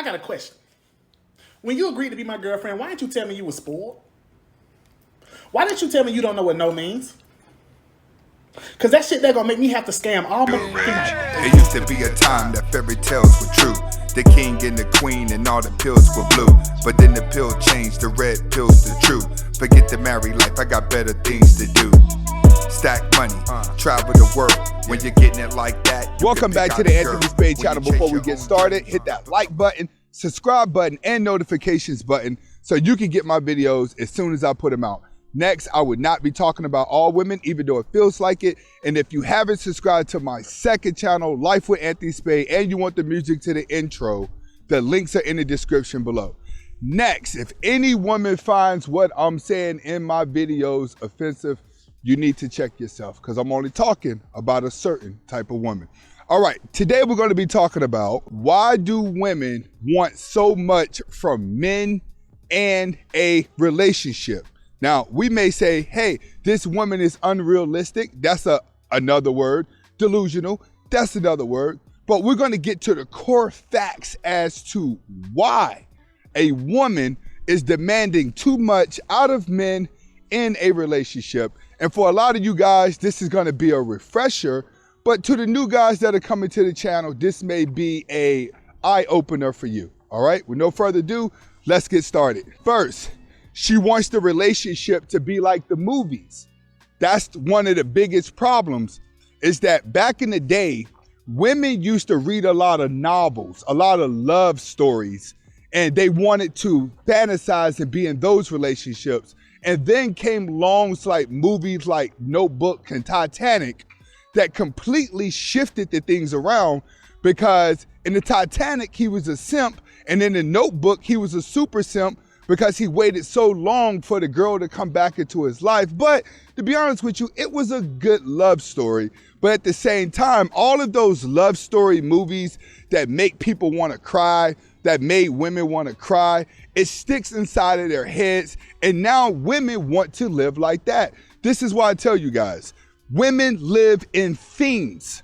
got a question. When you agreed to be my girlfriend, why didn't you tell me you was spoiled? Why didn't you tell me you don't know what no means? Cause that shit, that gonna make me have to scam all my night. It used to be a time that fairy tales were true. The king and the queen and all the pills were blue. But then the pill changed, the red pill's the truth. Forget the married life, I got better things to do. Stack money, travel the world. When you're getting it like that. Welcome back to the Anthony Spade channel. Before we get started, hit that like button, subscribe button, and notifications button so you can get my videos as soon as I put them out. Next, I would not be talking about all women, even though it feels like it. And if you haven't subscribed to my second channel, Life with Anthony Spade, and you want the music to the intro, the links are in the description below. Next, if any woman finds what I'm saying in my videos offensive, you need to check yourself, because I'm only talking about a certain type of woman. All right, today we're going to be talking about why do women want so much from men and a relationship. Now, we may say, hey, this woman is unrealistic. That's another word. Delusional. That's another word. But we're going to get to the core facts as to why a woman is demanding too much out of men in a relationship. And for a lot of you guys, this is going to be a refresher. But to the new guys that are coming to the channel, this may be an eye-opener for you. All right, with no further ado, let's get started. First, she wants the relationship to be like the movies. That's one of the biggest problems, is that back in the day, women used to read a lot of novels, a lot of love stories, and they wanted to fantasize and be in those relationships. And then came longs like movies like Notebook and Titanic that completely shifted the things around, because in the Titanic, he was a simp, and in the Notebook, he was a super simp, because he waited so long for the girl to come back into his life. But to be honest with you, it was a good love story. But at the same time, all of those love story movies that make people want to cry, that made women want to cry, it sticks inside of their heads. And now women want to live like that. This is why I tell you guys, women live in themes.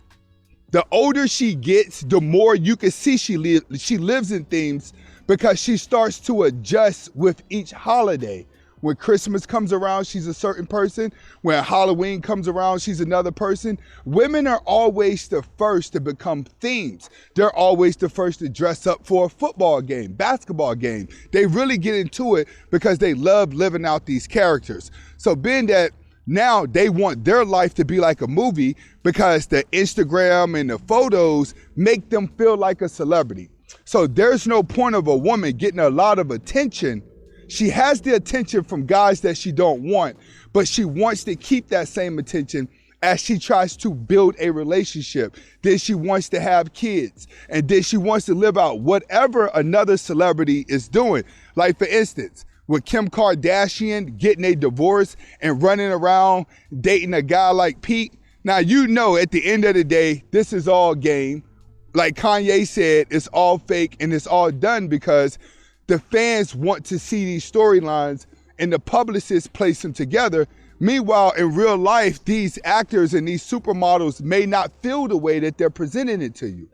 The older she gets, the more you can see she lives in themes, because she starts to adjust with each holiday. When Christmas comes around, she's a certain person. When Halloween comes around, she's another person. Women are always the first to become themes. They're always the first to dress up for a football game, basketball game. They really get into it because they love living out these characters. So being that now they want their life to be like a movie, because the Instagram and the photos make them feel like a celebrity. So there's no point of a woman getting a lot of attention. She has the attention from guys that she don't want, but she wants to keep that same attention as she tries to build a relationship. Then she wants to have kids, and then she wants to live out whatever another celebrity is doing. Like for instance, with Kim Kardashian getting a divorce and running around dating a guy like Pete. Now, you know, at the end of the day, this is all game. Like Kanye said, it's all fake and it's all done because the fans want to see these storylines and the publicists place them together. Meanwhile, in real life, these actors and these supermodels may not feel the way that they're presenting it to you.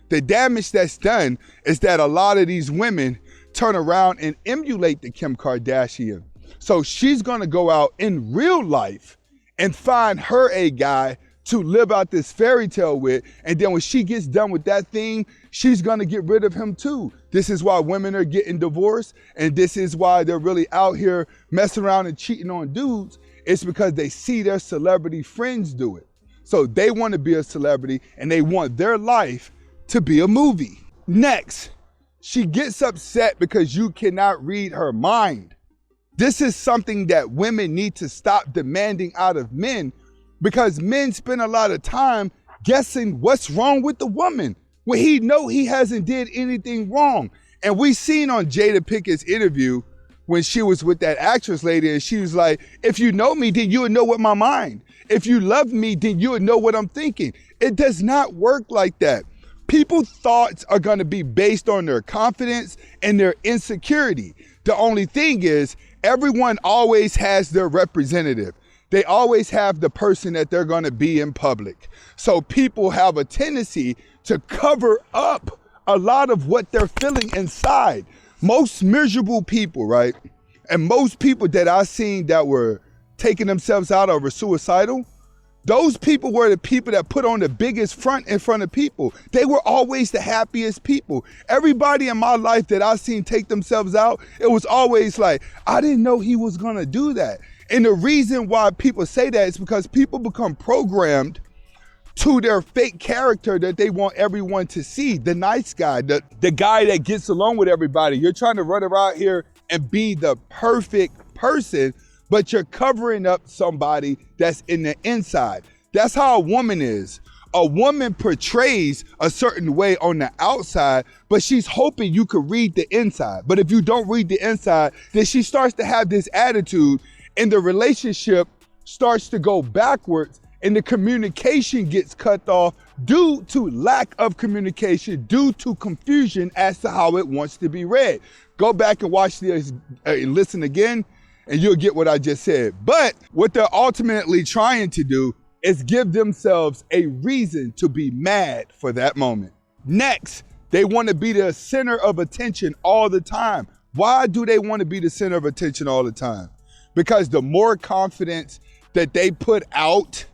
The damage that's done is that a lot of these women turn around and emulate the Kim Kardashian. So she's gonna go out in real life and find her a guy to live out this fairy tale with, and then when she gets done with that thing, she's gonna get rid of him too. This is why women are getting divorced, and this is why they're really out here messing around and cheating on dudes. It's because they see their celebrity friends do it. So they want to be a celebrity, and they want their life to be a movie. Next, she gets upset because you cannot read her mind. This is something that women need to stop demanding out of men, because men spend a lot of time guessing what's wrong with the woman when he know he hasn't did anything wrong. And we seen on Jada Pickett's interview when she was with that actress lady, and she was like, if you know me, then you would know what my mind. If you love me, then you would know what I'm thinking. It does not work like that. People's thoughts are gonna be based on their confidence and their insecurity. The only thing is, everyone always has their representative. They always have the person that they're gonna be in public. So people have a tendency to cover up a lot of what they're feeling inside. Most miserable people, right? And most people that I've seen that were taking themselves out or were suicidal, those people were the people that put on the biggest front in front of people. They were always the happiest people. Everybody in my life that I've seen take themselves out, it was always like, I didn't know he was gonna do that. And the reason why people say that is because people become programmed to their fake character that they want everyone to see. The nice guy, the guy that gets along with everybody. You're trying to run around here and be the perfect person, but you're covering up somebody that's in the inside. That's how a woman is. A woman portrays a certain way on the outside, but she's hoping you could read the inside. But if you don't read the inside, then she starts to have this attitude and the relationship starts to go backwards and the communication gets cut off due to lack of communication, due to confusion as to how it wants to be read. Go back and watch this and listen again, and you'll get what I just said. But what they're ultimately trying to do is give themselves a reason to be mad for that moment. Next, they want to be the center of attention all the time. Why do they want to be the center of attention all the time? Because the more confidence that they put out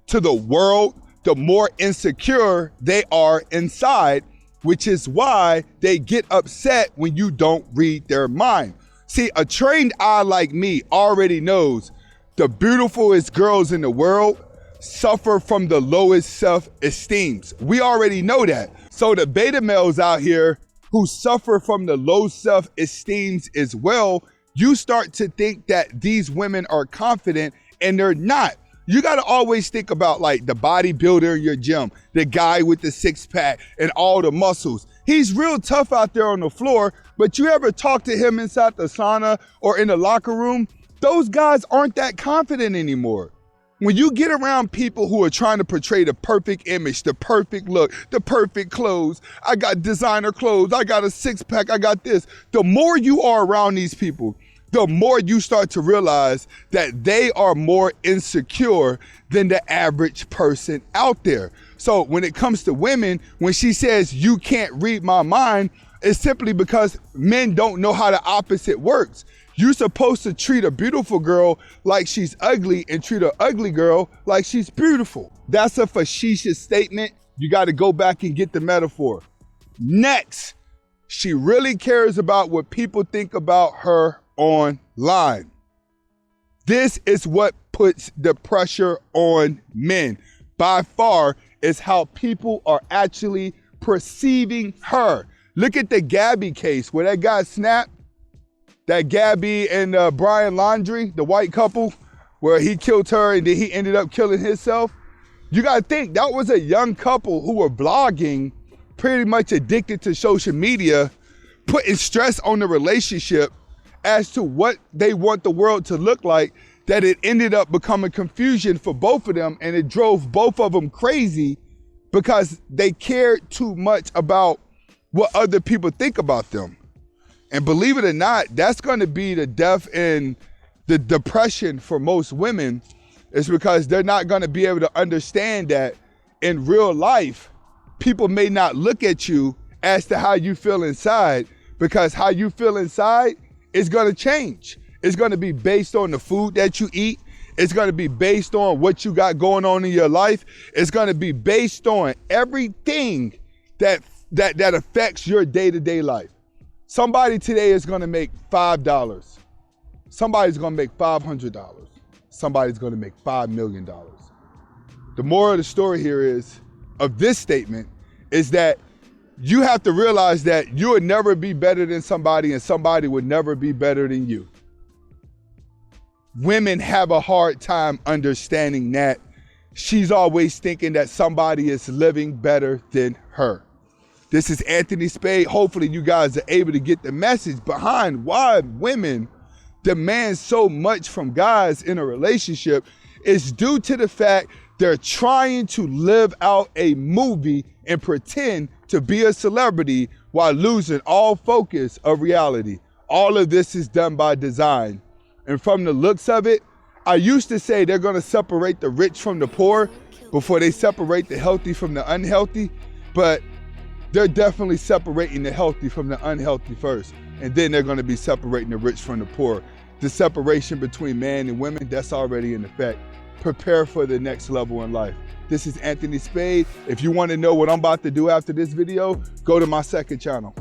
to the world, the more insecure they are inside, which is why they get upset when you don't read their mind. See, a trained eye like me already knows the beautifulest girls in the world suffer from the lowest self-esteems. We already know that. So the beta males out here who suffer from the low self-esteems as well, you start to think that these women are confident and they're not. You got to always think about like the bodybuilder in your gym, the guy with the six pack and all the muscles. He's real tough out there on the floor, but you ever talk to him inside the sauna or in the locker room? Those guys aren't that confident anymore. When you get around people who are trying to portray the perfect image, the perfect look, the perfect clothes, I got designer clothes, I got a six pack, I got this. The more you are around these people, the more you start to realize that they are more insecure than the average person out there. So when it comes to women, when she says you can't read my mind, it's simply because men don't know how the opposite works. You're supposed to treat a beautiful girl like she's ugly and treat an ugly girl like she's beautiful. That's a facetious statement. You got to go back and get the metaphor. Next, she really cares about what people think about her online. This is what puts the pressure on men. By far is how people are actually perceiving her. Look at the Gabby case where that guy snapped. That Gabby and Brian Laundrie, the white couple, where he killed her and then he ended up killing himself. You gotta think, that was a young couple who were blogging, pretty much addicted to social media, putting stress on the relationship as to what they want the world to look like, that it ended up becoming confusion for both of them, and it drove both of them crazy because they cared too much about what other people think about them. And believe it or not, that's going to be the death and the depression for most women, is because they're not going to be able to understand that in real life, people may not look at you as to how you feel inside, because how you feel inside is going to change. It's going to be based on the food that you eat. It's going to be based on what you got going on in your life. It's going to be based on everything that affects your day-to-day life. Somebody today is going to make $5. Somebody's going to make $500. Somebody's going to make $5 million. The moral of the story here is, of this statement, is that you have to realize that you would never be better than somebody and somebody would never be better than you. Women have a hard time understanding that. She's always thinking that somebody is living better than her. This is Anthony Spade. Hopefully you guys are able to get the message behind why women demand so much from guys in a relationship is due to the fact they're trying to live out a movie and pretend to be a celebrity while losing all focus of reality. All of this is done by design. And from the looks of it, I used to say they're going to separate the rich from the poor before they separate the healthy from the unhealthy. But they're definitely separating the healthy from the unhealthy first. And then they're gonna be separating the rich from the poor. The separation between man and women, that's already in effect. Prepare for the next level in life. This is Anthony Spade. If you wanna know what I'm about to do after this video, go to my second channel.